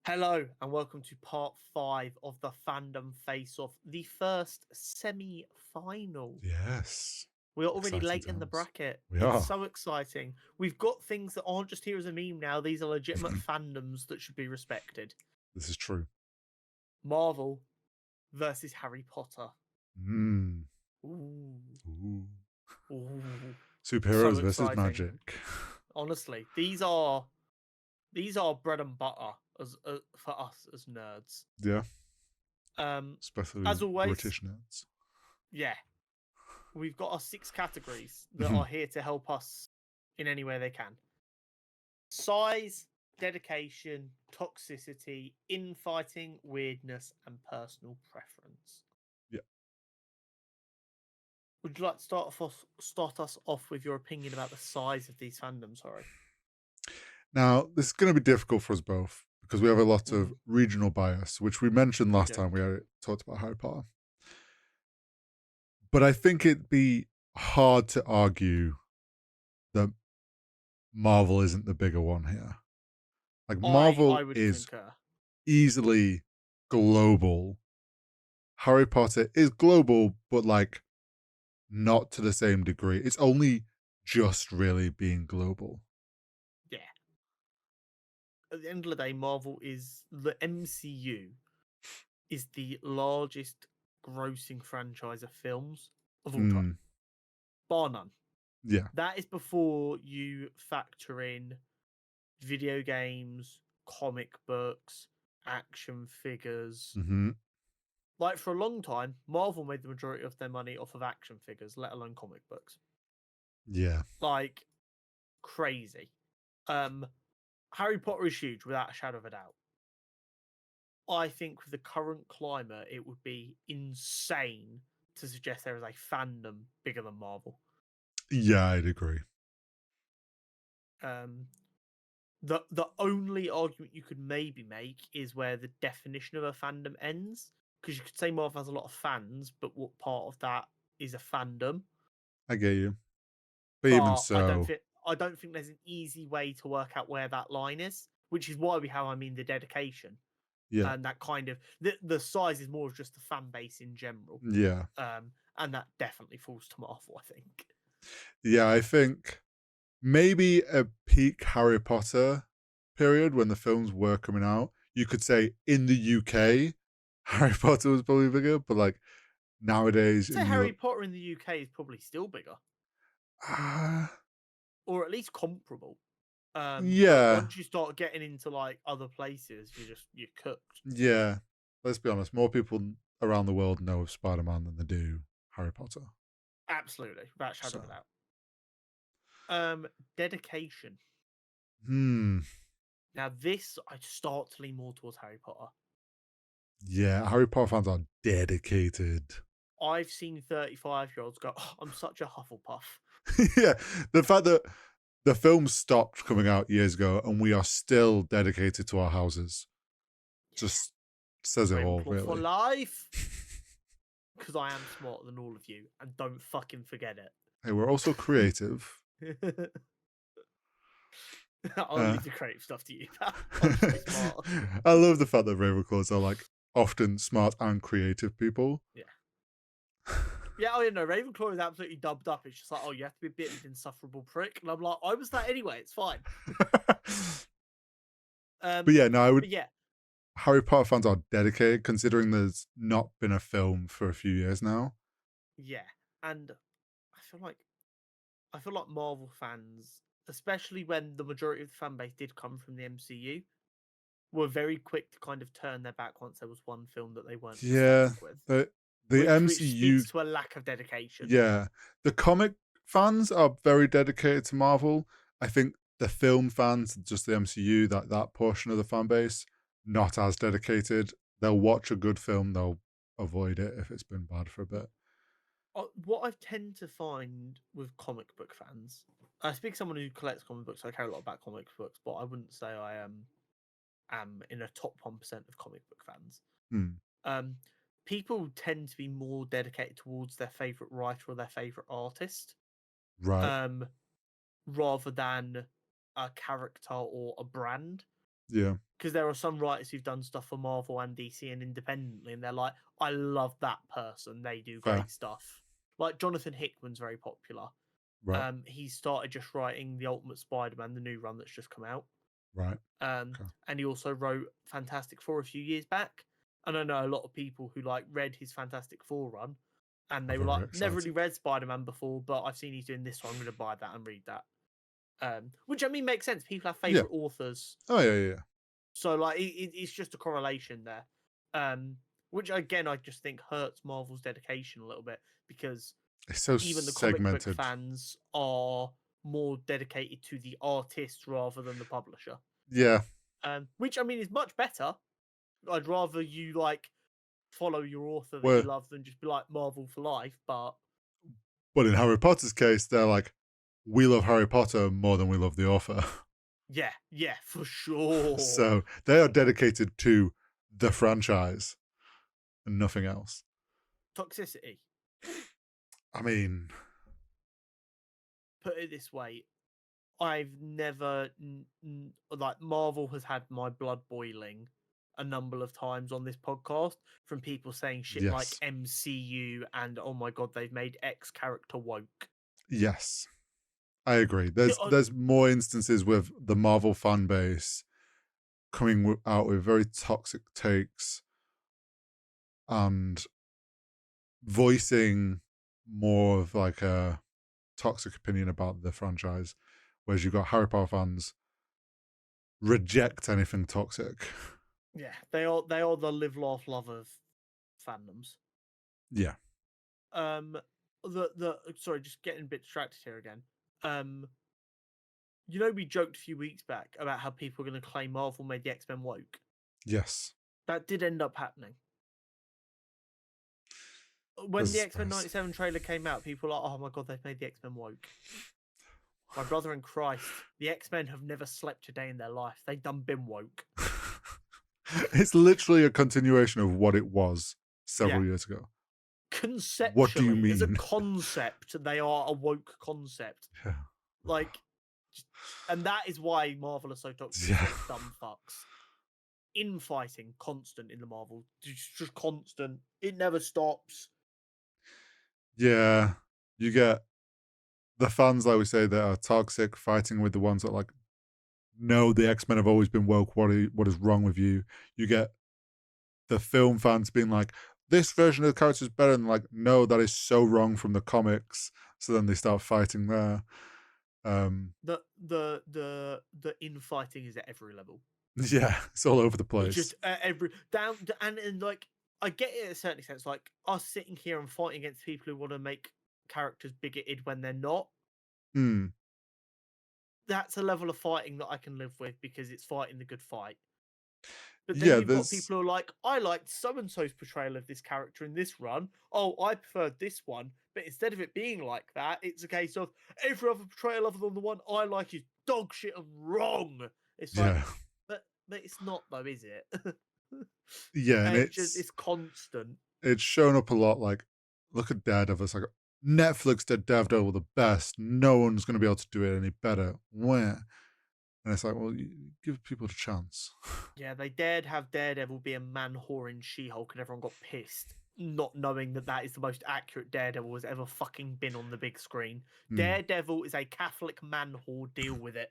Hello and welcome to part 5 of the Fandom Face-Off, the first semi-final. Yes. We are already Exciting late in the times. bracket. We It's are. so exciting. We've got things that aren't just here as a meme now. These are legitimate fandoms that should be respected. This is true. Marvel versus Harry Potter. Mm. Ooh, Ooh. ooh, so Superheroes versus exciting. magic. Honestly, these are bread and butter for us as nerds. Yeah. Um, Especially as always, British nerds. yeah, we've got our 6 categories that are here to help us in any way they can. Size, dedication, toxicity, infighting, weirdness, and personal preference. Yeah. Would you like to start us off with your opinion about the size of these fandoms? Sorry. Now, this is going to be difficult for us both because we have a lot of regional bias, which we mentioned last Yeah. time we talked about Harry Potter. But I think it'd be hard to argue that Marvel isn't the bigger one here. Like, I Marvel would is concur. easily global. Harry Potter is global, but like not to the same degree. It's only just really being global. Yeah. At the end of the day, Marvel is the MCU is the largest grossing franchise of films of all time, Mm, bar none. yeah. That is before you factor in video games, comic books, action figures. Hmm. Like for a long time, Marvel made the majority of their money off of action figures, let alone comic books. Yeah. Like crazy. Um Harry Potter is huge without a shadow of a doubt. I think with the current climate, it would be insane to suggest there is a fandom bigger than Marvel. Yeah, I'd agree. Um, the only argument you could maybe make is where the definition of a fandom ends, because you could say Marvel has a lot of fans, but what part of that is a fandom? I get you. But even But so, I don't think there's an easy way to work out where that line is, which is why we have, I mean, the dedication yeah. and that kind of the size is more of just the fan base in general. Yeah. And that definitely falls to Marvel, I think. Yeah, I think maybe a peak Harry Potter period when the films were coming out, you could say in the UK, Harry Potter was probably bigger, but like nowadays I'd say in Harry Europe, Potter in the UK is probably still bigger, uh, or at least comparable. But yeah. once you start getting into like other places, you're cooked. Yeah. Let's be honest, more people around the world know of Spider Man than they do Harry Potter. Absolutely, without a shadow So, of a doubt. Dedication. hmm. Now this I start to lean more towards Harry Potter. Yeah, Harry Potter fans are dedicated. I've seen 35-year-olds go, oh, I'm such a Hufflepuff. Yeah. The fact that the film stopped coming out years ago and we are still dedicated to our houses just says it all, Ravenclaw for really. life. Because I am smarter than all of you, and don't fucking forget Hey, we're also creative. it. I'll Uh, leave the creative stuff to you, pal. I'll just be smart. I love the fact that Ravenclaws are like often smart and creative people. Yeah. Yeah, oh, yeah, no, Ravenclaw is absolutely dubbed up. It's just like, oh, you have to be a bit of an insufferable prick. And I'm like, I was that anyway. It's fine. But yeah, no, I would. But yeah, Harry Potter fans are dedicated, considering there's not been a film for a few years now. yeah. And I feel like Marvel fans, especially when the majority of the fan base did come from the MCU, were very quick to kind of turn their back once there was one film that they weren't Yeah, ecstatic with. the Which MCU. speaks to a lack of dedication. Yeah, the comic fans are very dedicated to Marvel. I think the film fans, just the MCU, that portion of the fan base, not as dedicated. They'll watch a good film, they'll avoid it if it's been bad for a bit. What I tend to find with comic book fans, I speak to someone who collects comic books. So I care a lot about comic books, but I wouldn't say I am in a top 1% of comic book fans. Hmm. Um, People tend to be more dedicated towards their favorite writer or their favorite artist, Right. um, rather than a character or a brand. Yeah. Because there are some writers who've done stuff for Marvel and DC and independently, and they're like, I love that person. They do Fair. great stuff. Like Jonathan Hickman's very popular. Right. He started just writing the Ultimate Spider-Man, the new run that's just come out. Right. And he also wrote Fantastic Four a few years back. And I know a lot of people who like read his Fantastic Four run, and they were Very like, never really excited. read Spider-Man before, but I've seen he's doing this, so I'm going to buy that and read that. Which I mean makes sense. People have favorite authors, Oh yeah. so like it's just a correlation there. Which again I just think hurts Marvel's dedication a little bit, because It's so even the comic book segmented. fans are more dedicated to the artist rather than the publisher. Yeah. Which I mean is much better. I'd rather you like follow your author that Well- you love than just be like Marvel for life. But in Harry Potter's case, they're like, we love Harry Potter more than we love the author. yeah, for sure. So they are dedicated to the franchise and nothing else. Toxicity. I mean, Put it this way, I've never like Marvel has had my blood boiling a number of times on this podcast from people saying shit like Yes. MCU and oh my god, they've made X character woke. yes, I agree. There's more instances with the Marvel fan base coming out with very toxic takes and voicing more of like a toxic opinion about the franchise, whereas you've got Harry Potter fans reject anything toxic. Yeah, they are the live, laugh, love of fandoms. Yeah. Sorry, just getting a bit distracted here again. You know, we joked a few weeks back about how people are going to claim Marvel made the X-Men woke. Yes. That did end up happening. When the X-Men 97 trailer came out, people were like, oh my god, they've made the X-Men woke. My brother in Christ, the X-Men have never slept a day in their life. They've done been woke. It's literally a continuation of what it was several years ago. Conceptually, what do you mean? As a concept, they are a woke concept. Yeah. Like, and that is why Marvel are so toxic. Yeah. Dumb fucks. Infighting, constant in the Marvel. Just constant. It never stops. Yeah. You get the fans, like we say, that are toxic, fighting with the ones that like, no, the X-Men have always been woke. What is wrong with you? You get the film fans being like, this version of the character is better, and like, no, that is so wrong from the comics. So then they start fighting there. The infighting is at every level. Yeah, it's all over the place. It's just every down and like I get it in a certain sense. Like us sitting here and fighting against people who want to make characters bigoted when they're not. That's a level of fighting that I can live with because it's fighting the good fight. But then you've got people who are like, I liked so-and-so's portrayal of this character in this run. Oh, I preferred this one. But instead of it being like that, it's a case of every other portrayal other than the one I like is dog shit and wrong. It's like, but it's not though, is it? Yeah, and it's constant. It's shown up a lot. Like, look at Daredevil. It's like, Netflix did Daredevil the best. No one's going to be able to do it any better. Where? And it's like, well, you give people a chance. Yeah, they dared have Daredevil be a man whoring She-Hulk, and everyone got pissed, not knowing that is the most accurate Daredevil has ever fucking been on the big screen. Daredevil is a Catholic man whore. Deal with it.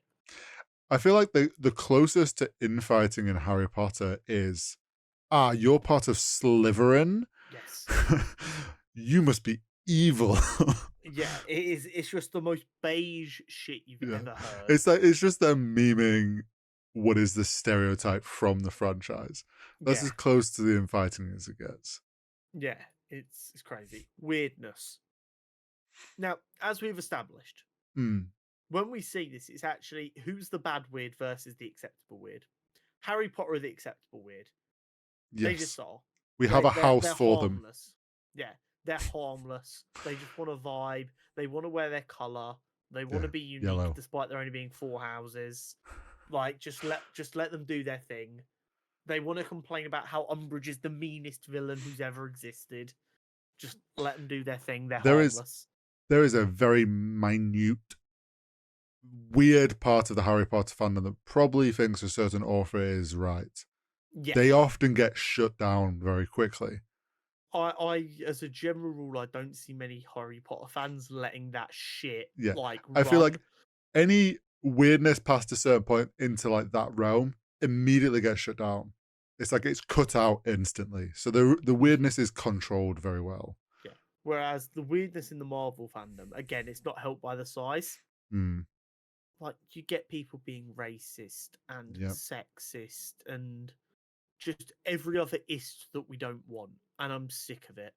I feel like the closest to infighting in Harry Potter is, you're part of Slytherin? Yes. You must be evil. Yeah, it is. It's just the most beige shit you've ever heard. It's just them memeing what is the stereotype from the franchise. That's as close to the infighting as it gets. Yeah, it's crazy. Weirdness. Now, as we've established, when we see this, it's actually who's the bad weird versus the acceptable weird. Harry Potter are the acceptable weird. Yes. They just are. We have a house they're for harmless. Yeah, they're harmless. They just want to vibe. They want to wear their colour. They want to be unique, yellow. Despite there only being 4 houses. Like, just let them do their thing. They want to complain about how Umbridge is the meanest villain who's ever existed. Just let them do their thing. They're harmless. There is a very minute weird part of the Harry Potter fandom that probably thinks a certain author is right. Yeah. They often get shut down very quickly. I, as a general rule, I don't see many Harry Potter fans letting that shit Yeah. like I feel like run. any weirdness past a certain point into like that realm immediately gets shut down. It's like it's cut out instantly. So the weirdness is controlled very well. Yeah. Whereas the weirdness in the Marvel fandom, again, it's not helped by the size. Mm, Like you get people being racist and Yep. sexist and just every other ist that we don't want, and I'm sick of it.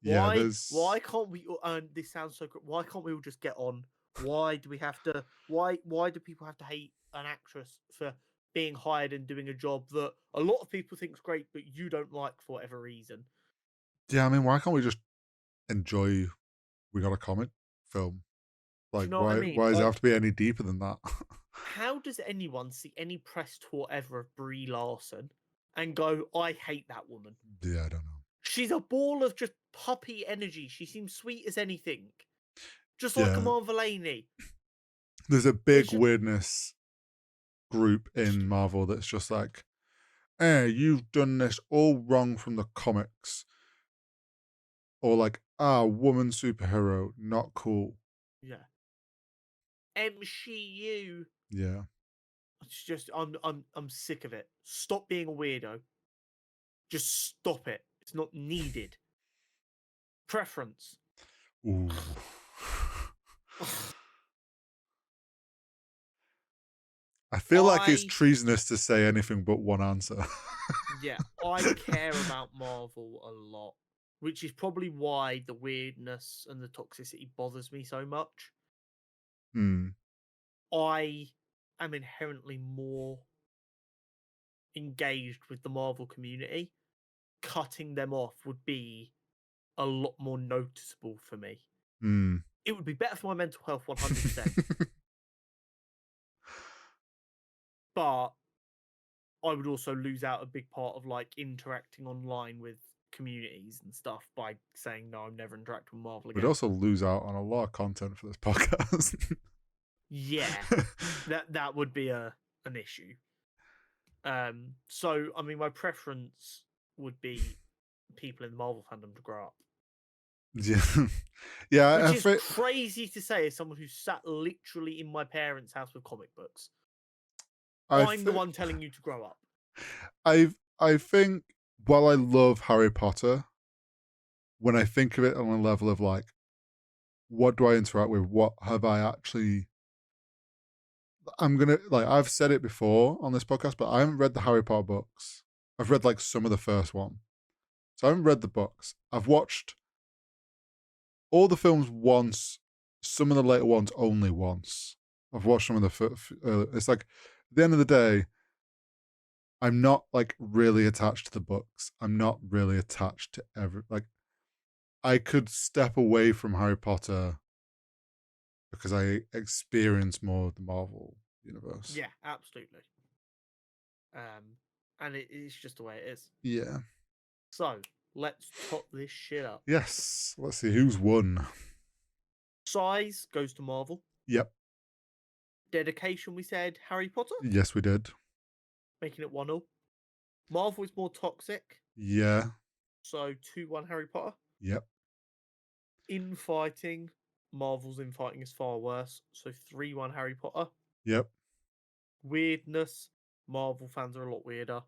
yeah, Why can't we? This sounds so. Why can't we all just get on? Why do we have to? Why do people have to hate an actress for being hired and doing a job that a lot of people think's great, but you don't like for whatever reason? yeah, I mean, why can't we just enjoy we got a comic film? Do Like you know what I mean? why does it Like, have to be any deeper than that? how does anyone see any press tour ever of Brie Larson and go, "I hate that woman"? Yeah, I don't know. She's a ball of just puppy energy. She seems sweet as anything, just like a Yeah. Marvelini. There's a It's big just, weirdness group in Marvel that's just like, you've done this all wrong from the comics. Or like, woman superhero, not cool. yeah. MCU. Yeah. It's just I'm sick of it. Stop being a weirdo. Just stop it. It's not needed. Preference. Ooh. I feel like it's treasonous to say anything but one answer. Yeah, I care about Marvel a lot, which is probably why the weirdness and the toxicity bothers me so much. Hmm. I am inherently more engaged with the Marvel community. Cutting them off would be a lot more noticeable for me. Hmm. It would be better for my mental health 100%. But I would also lose out a big part of like interacting online with communities and stuff by saying no, I'm never interacting with Marvel We'd again. also lose out on a lot of content for this podcast. Yeah, that would be an issue. So I mean, my preference would be people in the Marvel fandom to grow up. Yeah. Yeah. Which is crazy to say as someone who sat literally in my parents' house with comic books. I'm the one telling you to grow up. I think while I love Harry Potter, when I think of it on a level of like, what do I interact with? What have I actually? I'm gonna like I've said it before on this podcast, but I haven't read the Harry Potter books. I've read like some of the first one, so I haven't read the books. I've watched all the films once, some of the later ones only once. I've watched some of the. It's like at the end of the day, I'm not like really attached to the books. I'm not really attached to like. I could step away from Harry Potter because I experience more of the Marvel universe. Yeah, absolutely. And it's just the way it is. Yeah. So let's top this shit up. Yes. Let's see who's won. Size goes to Marvel. Yep. Dedication, we said Harry Potter, Yes, we did. making it 1-0. Marvel is more toxic, Yeah. so 2-1 Harry Potter. Yep. Infighting, Marvel's infighting is far worse, so 3-1 Harry Potter. Yep. Weirdness, Marvel fans are a lot weirder,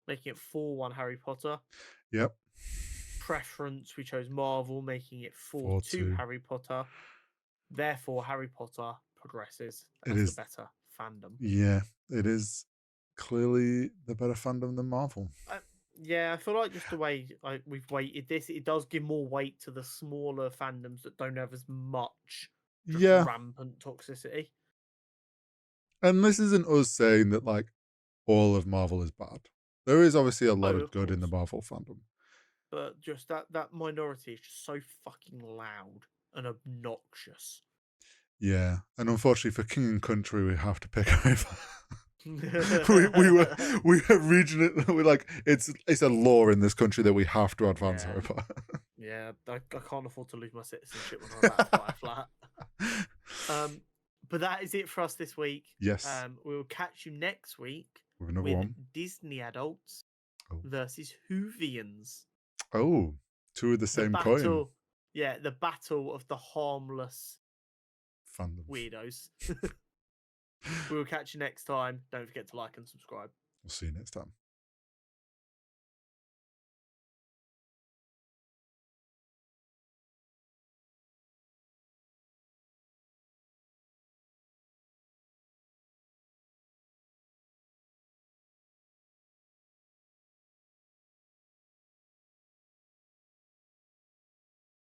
making it 4-1 Harry Potter. Yep. Preference, we chose Marvel, making it 4-2 Harry Potter. Therefore, Harry Potter progresses as the better fandom. Yeah, it is clearly the better fandom than Marvel. Yeah, I feel like just the way we've weighted this, it does give more weight to the smaller fandoms that don't have as much rampant toxicity. And this isn't us saying that like all of Marvel is bad. There is obviously a lot of good in the Marvel fandom. But just that minority is just so fucking loud and obnoxious. Yeah, and unfortunately for King and Country, we have to pick over. we were regional. We're like it's a law in this country that we have to advance Harry Potter. Yeah, I can't afford to lose my citizenship when I'm about to buy a flat. But that is it for us this week. Yes. We'll catch you next week With another with one. Disney adults Oh. versus Whovians. Oh, two of the same coin. Yeah, the battle of the harmless Fandom. weirdos. We'll catch you next time. Don't forget to like and subscribe. We'll see you next time.